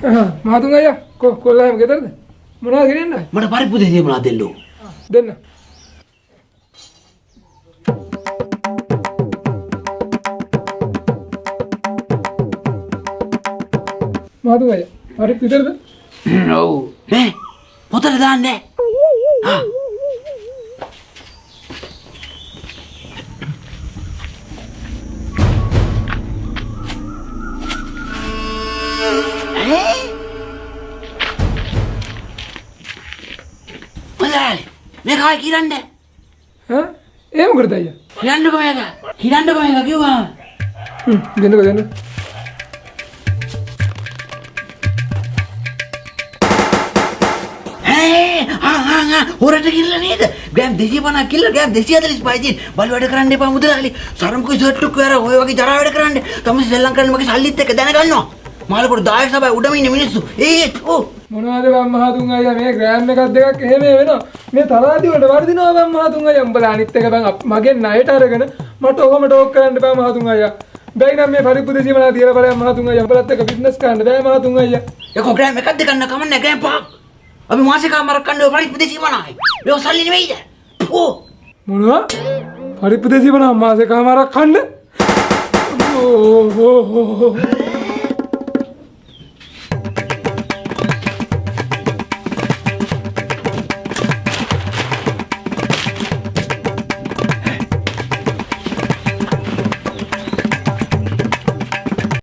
මහතුන් අයියා කොල්ලා ගෙදරද මොනවද ගෙනියන්නේ මට පරිප්පු දෙන්නේ මොනවද දෙන්නෝ දෙන්න මහතුන් අයියා පරිප්පු විතරද ඔව් නේ පොතට දාන්නේ ආ मैं कहा किरण ने हाँ ये मुकर दिया किरण को मैं क्यों वहाँ देने को देने होरट किल्ला नहीं था गैम देसी बना किल्ला गैम देसी आदर इस पाइजी बलवाड़े कराने पा मुद्रा आली सारम कोई जोट टुक यारा होए वाकी जरा वाड़े कराने तो मुझे श्रीलंका में किस हाल लिखते के देने का नो माल को दायक सब है उड़ा महीने मिनट ओ මොනවද බම් මහතුන් අයියා මේ ග්‍රෑම් එකක් දෙකක් එහෙම වෙනවා මේ තරාදි වලට වර්ධිනවා බම් මහතුන් අයියා උඹලා අනිත් එක බං මගෙන් ණයට අරගෙන මට ඔහොම ටෝක් කරන්න බෑ මහතුන් අයියා බැයි නම් මේ පරිප්පු දෙසි මලා තියලා බලයන් මහතුන් අයියා උඹලත් එක්ක බිස්නස් කරන්න බෑ මහතුන් අයියා ඒක ග්‍රෑම් එකක් දෙකක් නෑ කමන්නේ ග්‍රෑම් පහක් අපි මාසේ කාමරක් කන්නේ පරිප්පු දෙසි මලායි මේ සල්ලි නෙවෙයිද ඕ මොනවා පරිප්පු දෙසි මලා මාසේ කාමරක් කන්න ඕ